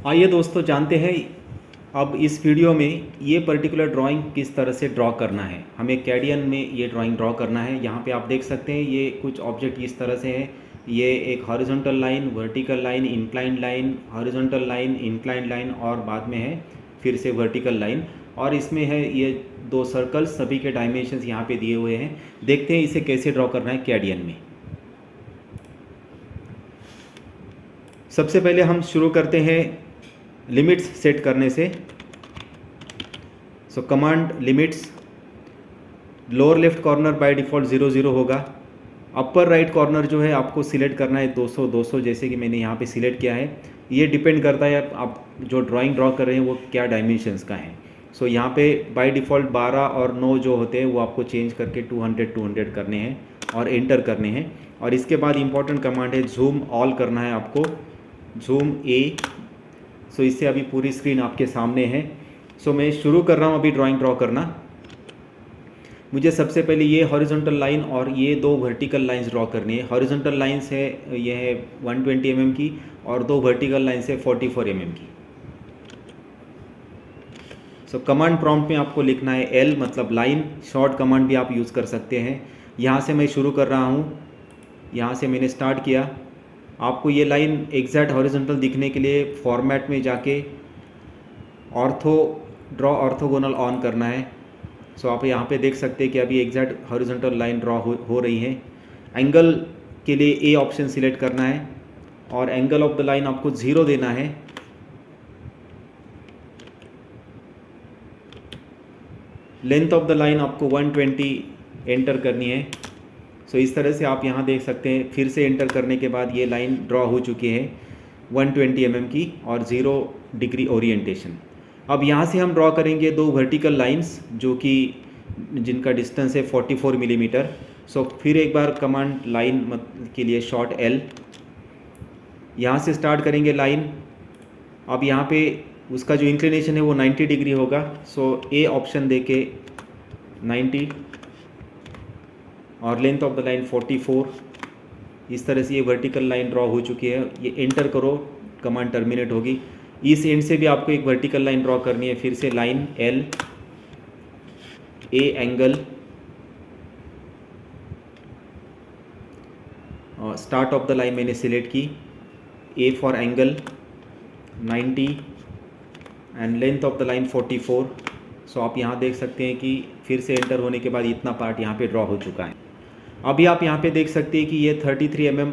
आइए दोस्तों जानते हैं अब इस वीडियो में ये पर्टिकुलर ड्राइंग किस तरह से ड्रॉ करना है। हमें कैडियन में ये ड्राइंग ड्रॉ करना है। यहाँ पे आप देख सकते हैं ये कुछ ऑब्जेक्ट इस तरह से है। ये एक horizontal line, vertical line, inclined line, horizontal line, inclined line और बाद में है फिर से वर्टिकल लाइन। और इसमें है ये दो सर्कल्स, सभी के डायमेंशंस यहाँ पे दिए हुए हैं। देखते हैं इसे कैसे ड्रॉ करना है कैडियन में। सबसे पहले हम शुरू करते हैं लिमिट्स सेट करने से। So command limits, lower left corner by default 0 0 होगा। अपर राइट कॉर्नर जो है आपको सिलेक्ट करना है 200 200, जैसे कि मैंने यहाँ पे सिलेक्ट किया है। ये डिपेंड करता है आप जो ड्राइंग ड्रॉ कर रहे हैं वो क्या डायमेंशंस का है। सो यहाँ पे बाय डिफ़ॉल्ट 12 और 9 जो होते हैं वो आपको चेंज करके 200 200 करने हैं और एंटर करने हैं। और इसके बाद इंपॉर्टेंट कमांड है जूम ऑल करना है आपको, जूम ए। सो इससे अभी पूरी स्क्रीन आपके सामने है। सो मैं शुरू कर रहा हूँ अभी ड्राइंग ड्रॉ करना। मुझे सबसे पहले ये हॉरिजॉन्टल लाइन और ये दो वर्टिकल लाइंस ड्रॉ करनी है। हॉरिजॉन्टल लाइंस है ये है 120 mm की और दो वर्टिकल लाइंस है 44 mm की। सो कमांड प्रॉम्प्ट में आपको लिखना है एल मतलब लाइन। शॉर्ट कमांड भी आप यूज़ कर सकते हैं। यहाँ से मैं शुरू कर रहा हूँ, यहाँ से मैंने स्टार्ट किया। आपको ये लाइन एग्जैक्ट हॉरिजॉन्टल दिखने के लिए फॉर्मेट में जाके ऑर्थो ड्रॉ ऑर्थोगोनल ऑन करना है। सो आप यहाँ पे देख सकते हैं कि अभी एग्जैक्ट हॉरिजॉन्टल लाइन ड्रॉ हो रही है। एंगल के लिए ए ऑप्शन सिलेक्ट करना है और एंगल ऑफ द लाइन आपको 0 देना है। लेंथ ऑफ द लाइन आपको 120 एंटर करनी है। सो इस तरह से आप यहाँ देख सकते हैं। फिर से एंटर करने के बाद ये लाइन ड्रॉ हो चुकी है 120 mm की और 0 डिग्री ओरिएंटेशन। अब यहाँ से हम ड्रॉ करेंगे दो वर्टिकल लाइंस जो कि जिनका डिस्टेंस है 44 मिलीमीटर। सो फिर एक बार कमांड लाइन के लिए शॉर्ट एल, यहाँ से स्टार्ट करेंगे लाइन। अब यहाँ पे उसका जो इंक्लिनेशन है वो 90 डिग्री होगा। सो ए ऑप्शन दे के 90 और लेंथ ऑफ द लाइन 44। इस तरह से ये वर्टिकल लाइन ड्रॉ हो चुकी है। ये एंटर करो, कमांड टर्मिनेट होगी। इस एंड से भी आपको एक वर्टिकल लाइन ड्रॉ करनी है। फिर से लाइन एल, ए एंगल और स्टार्ट ऑफ द लाइन मैंने सिलेक्ट की, A for angle 90 and length of the line 44। सो आप यहाँ देख सकते हैं कि फिर से एंटर होने के बाद इतना पार्ट यहाँ पे ड्रॉ हो चुका है। अभी आप यहाँ पे देख सकते हैं कि ये 33 mm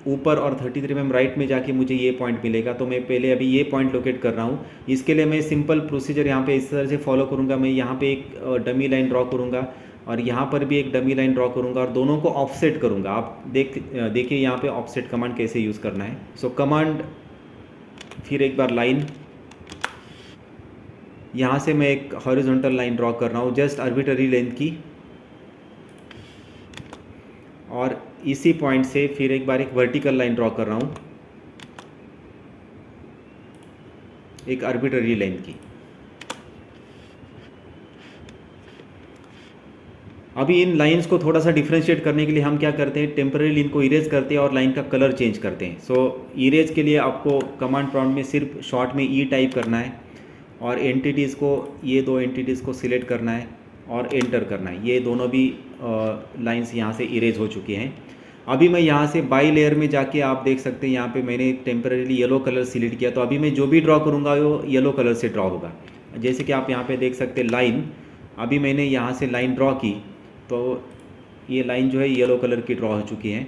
ऊपर और 33 mm राइट में जाके मुझे ये पॉइंट मिलेगा। तो मैं पहले अभी ये पॉइंट लोकेट कर रहा हूँ। इसके लिए मैं सिंपल प्रोसीजर यहाँ पे इस तरह से फॉलो करूँगा। मैं यहाँ पे एक डमी लाइन ड्रॉ करूँगा और यहाँ पर भी एक डमी लाइन ड्रॉ करूँगा और दोनों को ऑफसेट करूँगा। आप देखिए यहाँ पे ऑफसेट कमांड कैसे यूज़ करना है। सो कमांड, फिर एक बार लाइन, यहाँ से मैं एक हॉरिजॉन्टल लाइन ड्रॉ कर रहा हूँ जस्ट आर्बिट्ररी लेंथ की और इसी पॉइंट से फिर एक बार एक वर्टिकल लाइन ड्रॉ कर रहा हूँ एक आर्बिट्ररी लेंथ की। अभी इन लाइंस को थोड़ा सा डिफ्रेंशिएट करने के लिए हम क्या करते हैं, टेम्पररी इनको इरेज करते हैं और लाइन का कलर चेंज करते हैं। सो इरेज के लिए आपको कमांड प्रॉम्प्ट में सिर्फ शॉर्ट में ई टाइप करना है और एंटिटीज़ को, ये दो एंटिटीज़ को सिलेक्ट करना है और एंटर करना है। ये दोनों भी लाइंस यहाँ से इरेज हो चुकी हैं। अभी मैं यहाँ से बाई लेयर में जाके आप देख सकते हैं यहाँ पे मैंने टेम्पररीली येलो कलर सिलेक्ट किया। तो अभी मैं जो भी ड्रॉ करूँगा वो येलो कलर से ड्रॉ होगा। जैसे कि आप यहाँ पे देख सकते हैं लाइन, अभी मैंने यहाँ से लाइन ड्रॉ की तो ये लाइन जो है येलो कलर की ड्रॉ हो चुकी है।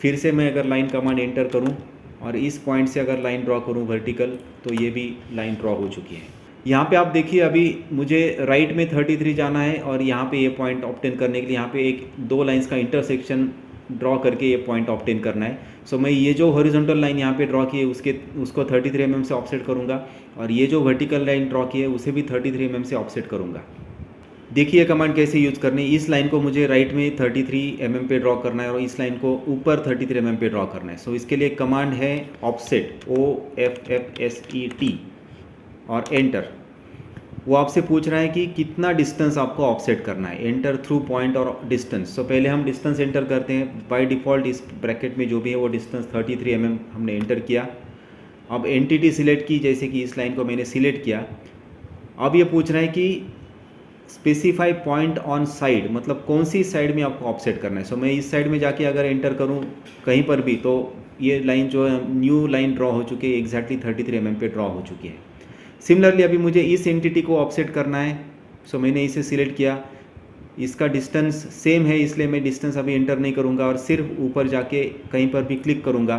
फिर से मैं अगर लाइन कमांड एंटर करूँ और इस पॉइंट से अगर लाइन ड्रॉ करूँ वर्टिकल, तो ये भी लाइन ड्रॉ हो चुकी है। यहाँ पे आप देखिए अभी मुझे राइट में 33 जाना है और यहाँ पे ये पॉइंट ऑब्टेन करने के लिए यहाँ पे एक दो लाइंस का इंटरसेक्शन ड्रॉ करके ये पॉइंट ऑब्टेन करना है। सो मैं ये जो हॉरिजॉन्टल लाइन यहाँ पे ड्रॉ की है उसको 33 mm से ऑफसेट करूँगा और ये जो वर्टिकल लाइन ड्रॉ की है उसे भी 33 mm से ऑफसेट करूँगा। देखिए कमांड कैसे यूज़ करनी है। इस लाइन को मुझे राइट में 33 mm पे ड्रॉ करना है और इस लाइन को ऊपर 33 mm पे ड्रॉ करना है। सो इसके लिए कमांड है ऑफसेट, OFFSET और एंटर। वो आपसे पूछ रहा है कि कितना डिस्टेंस आपको ऑफसेट करना है, एंटर थ्रू पॉइंट और डिस्टेंस। सो पहले हम डिस्टेंस एंटर करते हैं। बाय डिफ़ॉल्ट इस ब्रैकेट में जो भी है वो डिस्टेंस 33 mm हमने एंटर किया। अब एंटिटी सिलेक्ट की, जैसे कि इस लाइन को मैंने सिलेक्ट किया। अब ये पूछ रहा है कि स्पेसिफाई पॉइंट ऑन साइड, मतलब कौन सी साइड में आपको ऑफसेट करना है। सो मैं इस साइड में जाके अगर एंटर करूं कहीं पर भी, तो ये लाइन जो है न्यू लाइन ड्रॉ हो चुकी है, एग्जैक्टली 33 mm पे ड्रॉ हो चुकी है। सिमिलरली अभी मुझे इस एंटिटी को ऑफसेट करना है। सो मैंने इसे सिलेक्ट किया, इसका डिस्टेंस सेम है, इसलिए मैं डिस्टेंस अभी एंटर नहीं करूँगा और सिर्फ ऊपर जाके कहीं पर भी क्लिक करूँगा।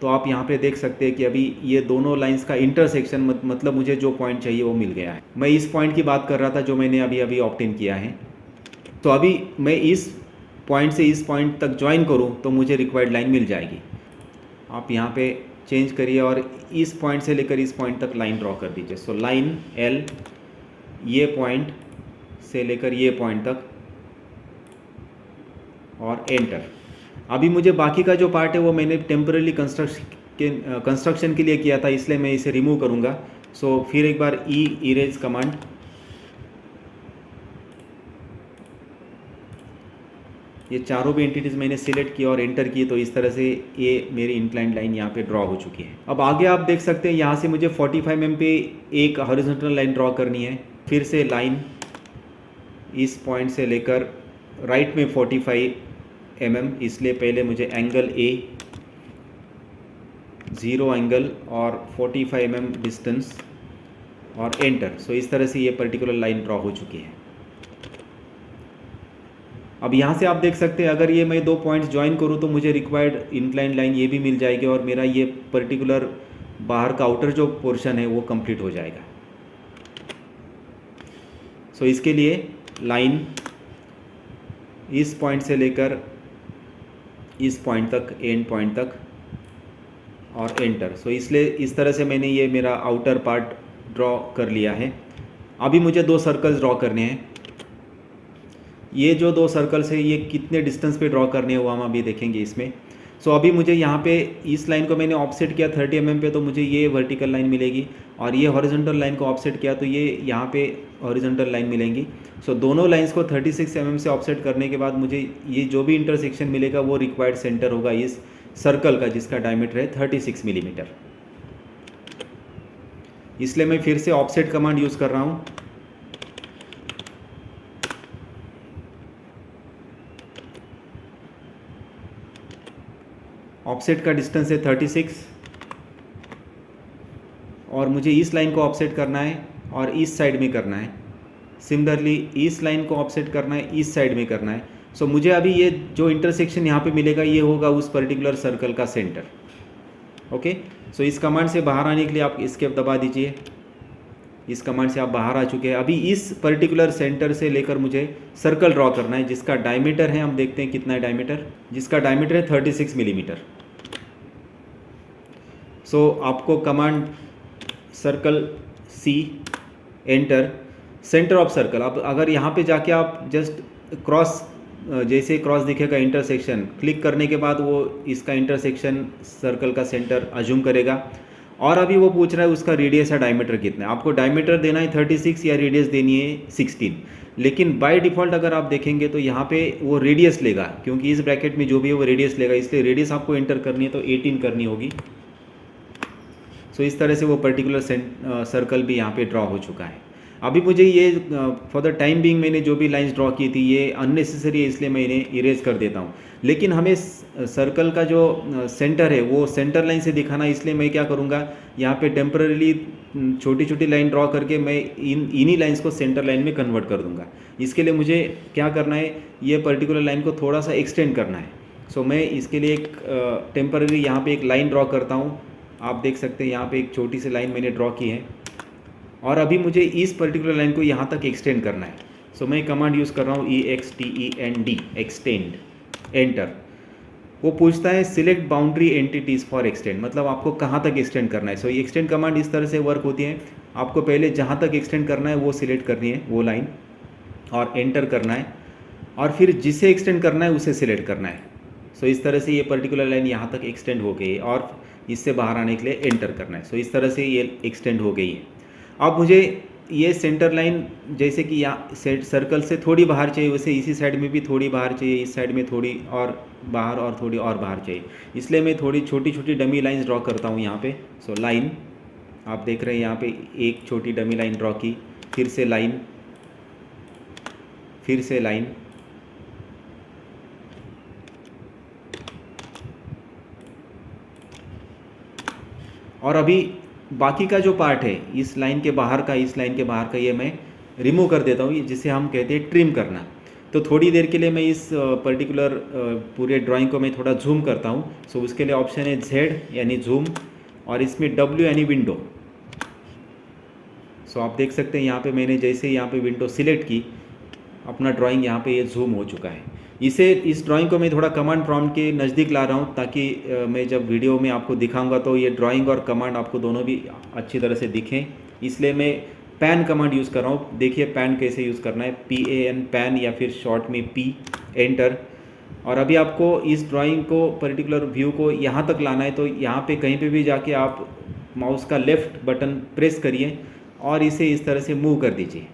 तो आप यहाँ पे देख सकते हैं कि अभी ये दोनों लाइंस का इंटरसेक्शन मतलब मुझे जो पॉइंट चाहिए वो मिल गया है। मैं इस पॉइंट की बात कर रहा था जो मैंने अभी अभी ऑप्ट इन किया है। तो अभी मैं इस पॉइंट से इस पॉइंट तक ज्वाइन करूँ तो मुझे रिक्वायर्ड लाइन मिल जाएगी। आप यहाँ पे चेंज करिए और इस पॉइंट से लेकर इस पॉइंट तक लाइन ड्रॉ कर दीजिए। सो लाइन एल, ये पॉइंट से लेकर ये पॉइंट तक और एंटर। अभी मुझे बाकी का जो पार्ट है वो मैंने टेम्पररी कंस्ट्रक्शन के लिए किया था, इसलिए मैं इसे रिमूव करूँगा। सो फिर एक बार इरेज कमांड, ये चारों भी एंटिटीज़ मैंने सिलेक्ट किया और एंटर की, तो इस तरह से ये मेरी इंक्लाइंड लाइन यहाँ पे ड्रॉ हो चुकी है। अब आगे आप देख सकते हैं यहाँ से मुझे 45 mm पे एक हॉरिजॉन्टल लाइन ड्रॉ करनी है। फिर से लाइन इस पॉइंट से लेकर राइट में 45 mm, इसलिए पहले मुझे एंगल ए, 0 एंगल और 45 mm डिस्टेंस और एंटर। सो इस तरह से ये पर्टिकुलर लाइन ड्रॉ हो चुकी है। अब यहाँ से आप देख सकते हैं अगर ये मैं दो पॉइंट्स ज्वाइन करूँ तो मुझे रिक्वायर्ड इंक्लाइन लाइन ये भी मिल जाएगी और मेरा ये पर्टिकुलर बाहर का आउटर जो पोर्शन है वो कंप्लीट हो जाएगा। सो इसके लिए लाइन इस पॉइंट से लेकर इस पॉइंट तक, एंड पॉइंट तक और एंटर। सो इसलिए इस तरह से मैंने ये मेरा आउटर पार्ट ड्रॉ कर लिया है। अभी मुझे दो सर्कल्स ड्रॉ करने हैं। ये जो दो सर्कल्स है ये कितने डिस्टेंस पे ड्रॉ करने हैं वो हम अभी देखेंगे इसमें। सो अभी मुझे यहाँ पे इस लाइन को मैंने ऑफसेट किया 30 mm पे, तो मुझे ये वर्टिकल लाइन मिलेगी और ये हॉरिजॉन्टल लाइन को ऑफसेट किया तो ये यहाँ पे हॉरिजॉन्टल लाइन मिलेंगी। सो दोनों लाइंस को 36 mm से ऑफसेट करने के बाद मुझे ये जो भी इंटरसेक्शन मिलेगा वो रिक्वायर्ड सेंटर होगा इस सर्कल का, जिसका डायमीटर है 36 mm। इसलिए मैं फिर से ऑफसेट कमांड यूज़ कर रहा हूँ। ऑफसेट का डिस्टेंस है 36 और मुझे इस लाइन को ऑफसेट करना है और इस साइड में करना है। सिमिलरली इस लाइन को ऑफसेट करना है, इस साइड में करना है। सो मुझे अभी ये जो इंटरसेक्शन यहाँ पे मिलेगा ये होगा उस पर्टिकुलर सर्कल का सेंटर। ओके, सो इस कमांड से बाहर आने के लिए आप एस्केप दबा दीजिए। इस कमांड से आप बाहर आ चुके हैं। अभी इस पर्टिकुलर सेंटर से लेकर मुझे सर्कल ड्रॉ करना है जिसका डायमीटर है, हम देखते हैं कितना है डायमीटर, जिसका डायमीटर है 36 mm। सो आपको command circle C, enter, centre of circle. अब अगर यहाँ पे जाके आप जस्ट क्रॉस, जैसे क्रॉस दिखेगा इंटरसेक्शन, क्लिक करने के बाद वो इसका इंटरसेक्शन सर्कल का सेंटर अज्यूम करेगा। और अभी वो पूछ रहा है उसका रेडियस या डायमीटर कितना है। आपको डायमीटर देना है 36 या रेडियस देनी है 16, लेकिन बाय डिफ़ॉल्ट अगर आप देखेंगे तो यहाँ पे वो रेडियस लेगा, क्योंकि इस ब्रैकेट में जो भी है वो रेडियस लेगा, इसलिए रेडियस आपको एंटर करनी है तो 18 करनी होगी। सो इस तरह से वो पर्टिकुलर सर्कल भी यहाँ पे ड्रॉ हो चुका है। अभी मुझे ये फॉर द टाइम बीइंग मैंने जो भी लाइंस ड्रॉ की थी ये अननेसेसरी है, इसलिए मैं इन्हें इरेज कर देता हूँ। लेकिन हमें सर्कल का जो सेंटर है वो सेंटर लाइन से दिखाना, इसलिए मैं क्या करूँगा, यहाँ पे टेम्पररीली छोटी छोटी लाइन ड्रॉ करके मैं इन्हीं लाइंस को सेंटर लाइन में कन्वर्ट कर दूँगा। इसके लिए मुझे क्या करना है, ये पर्टिकुलर लाइन को थोड़ा सा एक्सटेंड करना है। सो मैं इसके लिए एक टेम्पररी यहाँ पर एक लाइन ड्रॉ करता हूँ। आप देख सकते हैं यहाँ पे एक छोटी सी लाइन मैंने ड्रॉ की है और अभी मुझे इस पर्टिकुलर लाइन को यहाँ तक एक्सटेंड करना है। सो मैं कमांड यूज़ कर रहा हूँ EXTEND, एक्सटेंड, एंटर। वो पूछता है select boundary entities for extend, मतलब आपको कहाँ तक एक्सटेंड करना है। सो ये एक्सटेंड कमांड इस तरह से वर्क होती है, आपको पहले जहाँ तक एक्सटेंड करना है वो सिलेक्ट करनी है वो लाइन और एंटर करना है, और फिर जिसे एक्सटेंड करना है उसे सिलेक्ट करना है। सो इस तरह से ये पर्टिकुलर लाइन यहाँ तक एक्सटेंड हो गई है और इससे बाहर आने के लिए एंटर करना है। सो इस तरह से ये एक्सटेंड हो गई है। अब मुझे ये सेंटर लाइन जैसे कि यहाँ सर्कल से थोड़ी बाहर चाहिए, वैसे इसी साइड में भी थोड़ी बाहर चाहिए, इस साइड में थोड़ी और बाहर और थोड़ी और बाहर चाहिए। इसलिए मैं थोड़ी छोटी छोटी डमी लाइंस ड्रॉ करता हूँ यहाँ पे। सो लाइन आप देख रहे हैं यहाँ पे एक छोटी डमी लाइन ड्रॉ की, फिर से लाइन, फिर से लाइन, और अभी बाकी का जो पार्ट है इस लाइन के बाहर का, इस लाइन के बाहर का, ये मैं रिमूव कर देता हूँ, जिसे हम कहते हैं ट्रिम करना। तो थोड़ी देर के लिए मैं इस पर्टिकुलर पूरे ड्राइंग को मैं थोड़ा जूम करता हूँ। सो उसके लिए ऑप्शन है Z यानी जूम, और इसमें W यानी विंडो। सो आप देख सकते हैं यहाँ पे मैंने जैसे यहाँ पे विंडो सिलेक्ट की, अपना ड्राइंग यहाँ पे ये जूम हो चुका है। इस ड्राइंग को मैं थोड़ा कमांड प्रॉम्प्ट के नज़दीक ला रहा हूँ, ताकि मैं जब वीडियो में आपको दिखाऊंगा तो ये ड्राइंग और कमांड आपको दोनों भी अच्छी तरह से दिखें। इसलिए मैं पैन कमांड यूज़ कर रहा हूँ। देखिए पैन कैसे यूज़ करना है, PAN पैन, या फिर शॉर्ट में P, एंटर। और अभी आपको इस ड्राइंग को पर्टिकुलर व्यू को यहाँ तक लाना है, तो यहाँ पे कहीं पे भी जाके आप माउस का लेफ़्ट बटन प्रेस करिए और इसे इस तरह से मूव कर दीजिए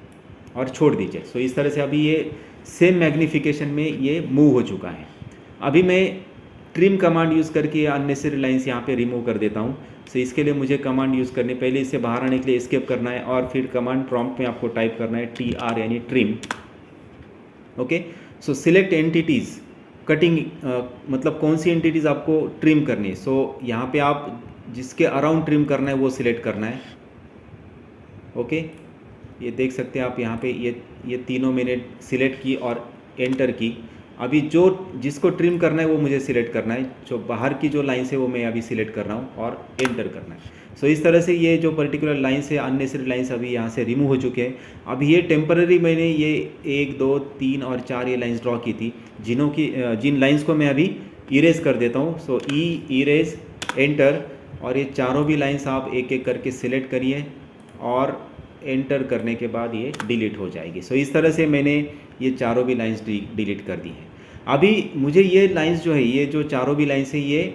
और छोड़ दीजिए। सो इस तरह से अभी ये सेम मैग्नीफिकेशन में ये मूव हो चुका है। अभी मैं ट्रिम कमांड यूज़ करके अननेसेसरी लाइंस यहाँ पे रिमूव कर देता हूँ। सो इसके लिए मुझे कमांड यूज़ करने, पहले इससे बाहर आने के लिए एस्केप करना है, और फिर कमांड प्रॉम्प्ट में आपको टाइप करना है TR यानी ट्रिम। ओके, सो सिलेक्ट एंटिटीज़, कटिंग मतलब कौन सी एंटिटीज़ आपको ट्रिम करनी है। सो यहाँ पे आप जिसके अराउंड ट्रिम करना है वो सिलेक्ट करना है। ओके, ये देख सकते हैं आप यहाँ पे ये तीनों मैंने सिलेक्ट की और एंटर की। अभी जिसको ट्रिम करना है वो मुझे सिलेक्ट करना है, जो बाहर की जो लाइन्स है वो मैं अभी सिलेक्ट कर रहा हूँ और एंटर करना है। सो इस तरह से ये जो पर्टिकुलर लाइन्स है, अननेसेसरी लाइन्स अभी यहाँ से रिमूव हो चुके हैं। अभी ये टेम्पररी मैंने ये 1 2 3 और 4 ये लाइन्स ड्रॉ की थी, जिन लाइन्स को मैं अभी इरेज कर देता हूँ। सो इरेज, एंटर, और ये चारों भी लाइन्स आप एक एक करके सिलेक्ट करिए और एंटर करने के बाद ये डिलीट हो जाएगी। सो इस तरह से मैंने ये चारों भी लाइंस डिलीट कर दी हैं। अभी मुझे ये लाइंस जो है, ये जो चारों भी लाइंस है, ये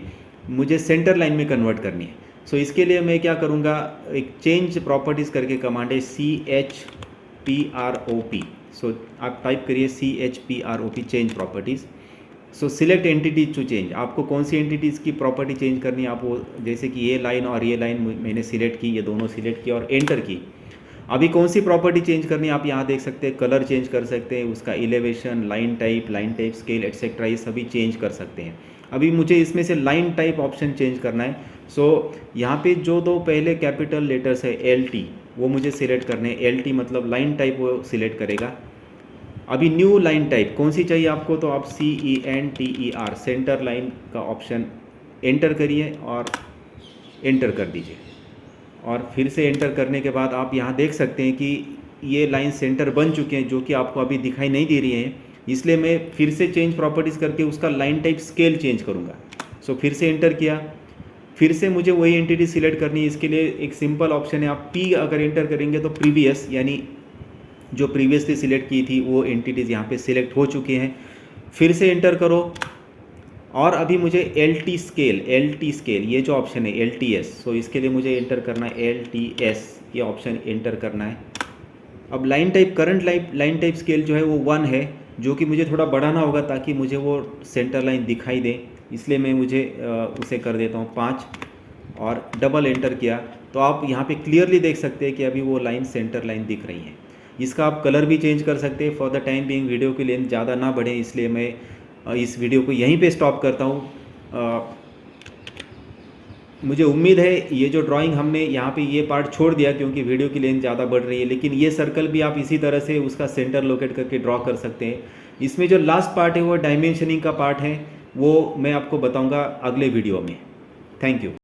मुझे सेंटर लाइन में कन्वर्ट करनी है। सो इसके लिए मैं क्या करूँगा, एक चेंज प्रॉपर्टीज़ करके कमांड है CHPROP। सो आप टाइप करिए CHPROP, change properties. So select entities to change, आपको कौन सी एंटिटीज़ की प्रॉपर्टी चेंज करनी है, आप वो जैसे कि ये लाइन और ये लाइन मैंने सिलेक्ट की, ये दोनों सिलेक्ट की और एंटर की। अभी कौन सी प्रॉपर्टी चेंज करनी है आप यहाँ देख सकते हैं, कलर चेंज कर सकते हैं, उसका elevation, line type scale etcetera, ये सभी चेंज कर सकते हैं। अभी मुझे इसमें से लाइन टाइप ऑप्शन चेंज करना है। सो यहाँ पे जो दो पहले कैपिटल लेटर्स है LT, वो मुझे सिलेक्ट करने हैं। LT मतलब लाइन टाइप वो सिलेक्ट करेगा। अभी न्यू लाइन टाइप कौन सी चाहिए आपको, तो आप CENTER, सेंटर लाइन का ऑप्शन एंटर करिए और एंटर कर दीजिए। और फिर से एंटर करने के बाद आप यहाँ देख सकते हैं कि ये लाइन सेंटर बन चुके हैं, जो कि आपको अभी दिखाई नहीं दे रही है। इसलिए मैं फिर से चेंज प्रॉपर्टीज़ करके उसका लाइन टाइप स्केल चेंज करूँगा। सो फिर से एंटर किया, फिर से मुझे वही एंटिटी सिलेक्ट करनी है। इसके लिए एक सिंपल ऑप्शन है, आप P अगर एंटर करेंगे तो प्रीवियस यानी जो प्रीवियसली सिलेक्ट की थी वो एंटिटीज़ यहाँ पे सिलेक्ट हो चुकी हैं। फिर से एंटर करो, और अभी मुझे LT स्केल ये जो ऑप्शन है LTS, सो इसके लिए मुझे एंटर करना है LTS, ये ऑप्शन एंटर करना है। अब line type, current line type scale जो है वो 1 है, जो कि मुझे थोड़ा बढ़ाना होगा ताकि मुझे वो सेंटर लाइन दिखाई दे। इसलिए मैं उसे कर देता हूँ 5 और डबल एंटर किया, तो आप यहाँ पे क्लियरली देख सकते हैं कि अभी वो लाइन सेंटर लाइन दिख रही है। इसका आप कलर भी चेंज कर सकते हैं। For the time being video की लेंथ ज़्यादा ना बढ़े, इसलिए मैं इस वीडियो को यहीं पे स्टॉप करता हूँ। मुझे उम्मीद है ये जो ड्राइंग हमने यहाँ पे ये पार्ट छोड़ दिया क्योंकि वीडियो की लेंथ ज़्यादा बढ़ रही है, लेकिन ये सर्कल भी आप इसी तरह से उसका सेंटर लोकेट करके ड्रॉ कर सकते हैं। इसमें जो लास्ट पार्ट है वो डायमेंशनिंग का पार्ट है, वो मैं आपको बताऊँगा अगले वीडियो में। Thank you.